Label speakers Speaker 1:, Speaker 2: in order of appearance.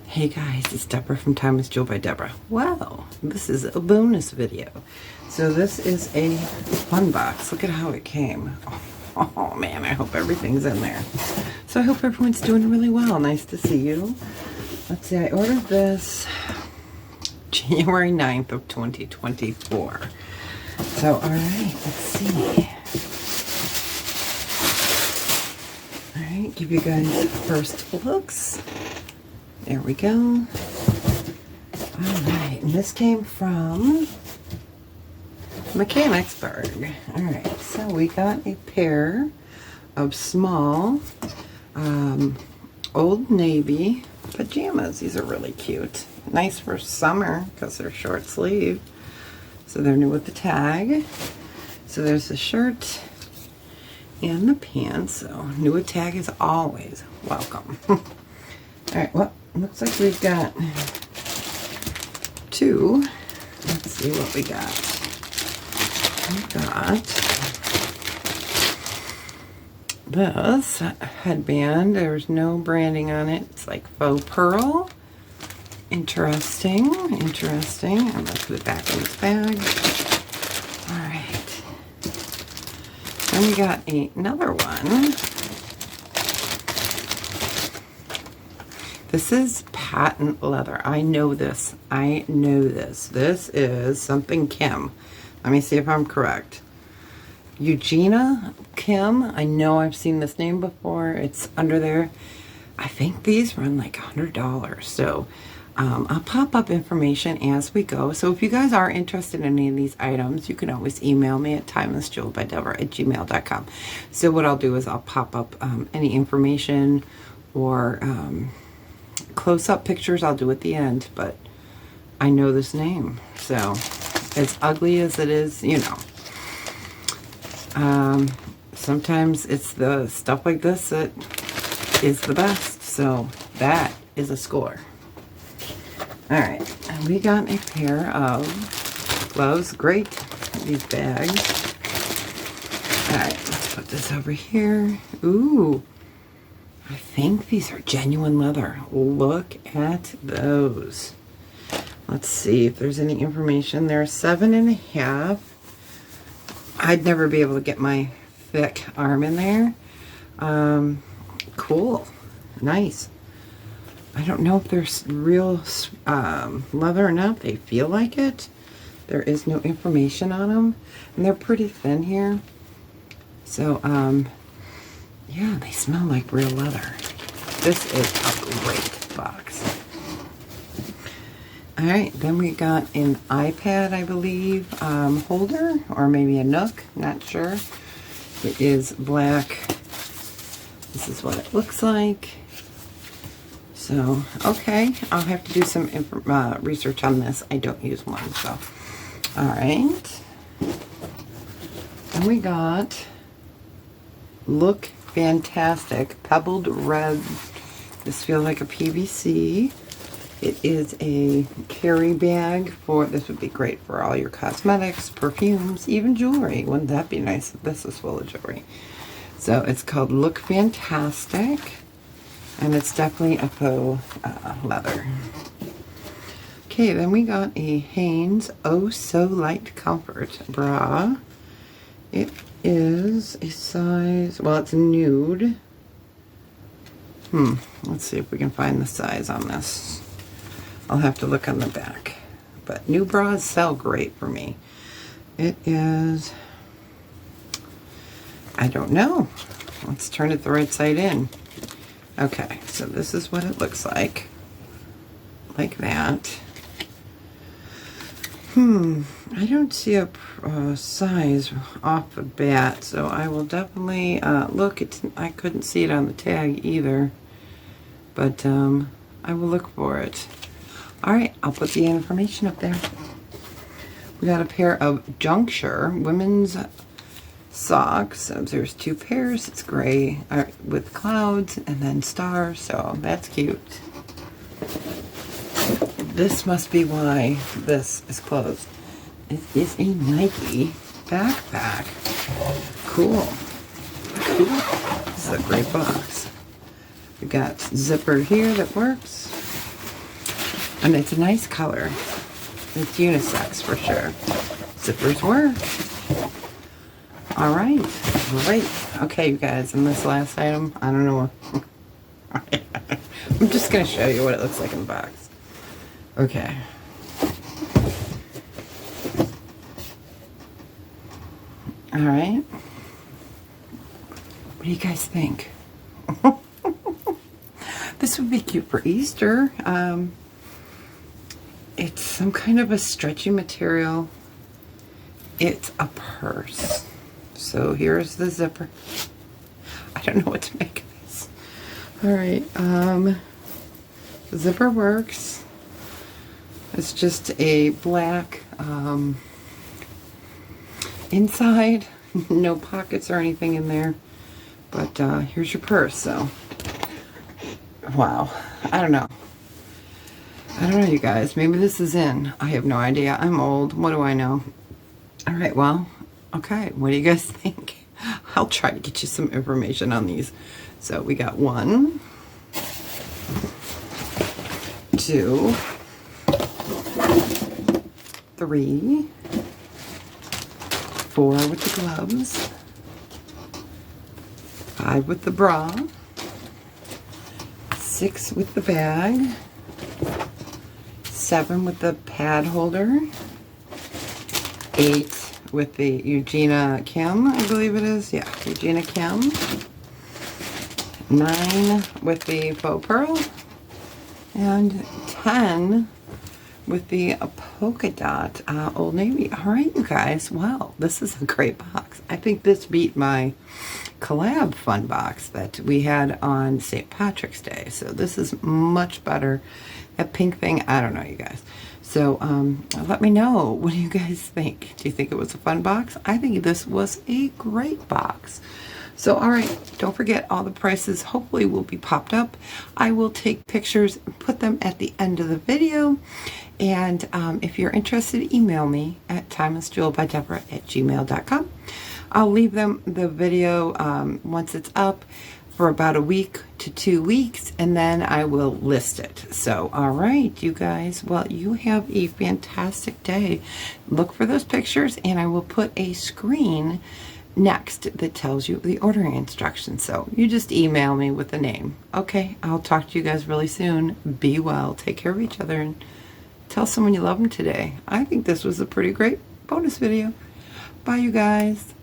Speaker 1: Hey guys, it's Deborah from Time with Jewel by Deborah. Wow, this is a bonus video. So this is a fun box. Look at how it came. Oh man, I hope everything's in there. So I hope everyone's doing really well. Nice to see you. Let's see, I ordered this January 9th of 2024. So alright, let's see. Alright, give you guys first looks. There we go. Alright, and this came from Mechanicsburg. Alright, so we got a pair of small Old Navy pajamas. These are really cute. Nice for summer because they're short sleeve. So they're new with the tag. So there's the shirt and the pants. So new with tag is always welcome. Alright, well, looks like we've got two. Let's see what we got. We got this headband. There's no branding on it. It's like faux pearl. Interesting, interesting. I'm going to put it back in this bag. Alright. Then we got another one. This is patent leather. I know this. I know this. This is something Kim. Let me see if I'm correct. Eugenia Kim. I know I've seen this name before. It's under there. I think these run like $100. So I'll pop up information as we go. So if you guys are interested in any of these items, you can always email me at timelessjewelbydeborah@gmail.com. So what I'll do is I'll pop up any information or close-up pictures I'll do at the end, but I know this name, so as ugly as it is, you know, sometimes it's the stuff like this that is the best. So that is a score. All right, and we got a pair of gloves. Great, these bags. All right, let's put this over here. Ooh, I think these are genuine leather. Look at those. Let's see if there's any information. They're 7.5. I'd never be able to get my thick arm in there. Cool. Nice. I don't know if they're real leather or not. They feel like it. There is no information on them. And they're pretty thin here. So, yeah, they smell like real leather. This is a great box. Alright, then we got an iPad, I believe, holder, or maybe a nook, not sure. It is black. This is what it looks like. So, okay, I'll have to do some research on this. I don't use one, so. Alright. Then we got Look Fantastic Pebbled Red. This feels like a PVC. It is a carry bag for, this would be great for all your cosmetics, perfumes, even jewelry. Wouldn't that be nice if this was full of jewelry? So it's called Look Fantastic, and it's definitely a faux leather. Okay, then we got a Hanes Oh So Light Comfort bra. It is a size, well, it's nude. Let's see if we can find the size on this. I'll have to look on the back. But new bras sell great for me. It is, I don't know. Let's turn it the right side in. Okay, so this is what it looks like. Like that. I don't see a size off the bat, so I will definitely look. I couldn't see it on the tag either, but I will look for it. Alright, I'll put the information up there. We got a pair of Juncture women's socks. So there's two pairs. It's gray with clouds and then stars, so that's cute. This must be why this is closed. It is a Nike backpack. Cool. Cool. This is a great box. We got zipper here that works. And it's a nice color. It's unisex for sure. Zippers work. All right, great. Okay, you guys, and this last item, I don't know. I'm just gonna show you what it looks like in the box. Okay. All right. What do you guys think? This would be cute for Easter. It's some kind of a stretchy material. It's a purse. So here's the zipper. I don't know what to make of this. All right. The zipper works. It's just a black inside. No pockets or anything in there. But here's your purse. So, wow. I don't know. I don't know, you guys. Maybe this is in. I have no idea. I'm old. What do I know? All right, well, okay. What do you guys think? I'll try to get you some information on these. So we got 1, 2, 3, 4 with the gloves, 5 with the bra, 6 with the bag, 7 with the pad holder, 8 with the Eugenia Kim, I believe it is. Yeah, Eugenia Kim. 9 with the faux pearl. And 10 with the polka dot Old Navy. All right, you guys. Wow, this is a great box. I think this beat my Collab fun box that we had on St. Patrick's Day. So this is much better. That pink thing, I don't know, you guys. So let me know. What do you guys think? Do you think it was a fun box? I think this was a great box. So, all right, don't forget all the prices hopefully will be popped up. I will take pictures and put them at the end of the video. And if you're interested, email me at timelessjewelbydeborah@gmail.com. I'll leave them the video once it's up for about a week to 2 weeks, and then I will list it. So, all right, you guys, well, you have a fantastic day. Look for those pictures, and I will put a screen next that tells you the ordering instructions. So you just email me with the name. Okay, I'll talk to you guys really soon. Be well, take care of each other, and tell someone you love them today. I think this was a pretty great bonus video. Bye, you guys.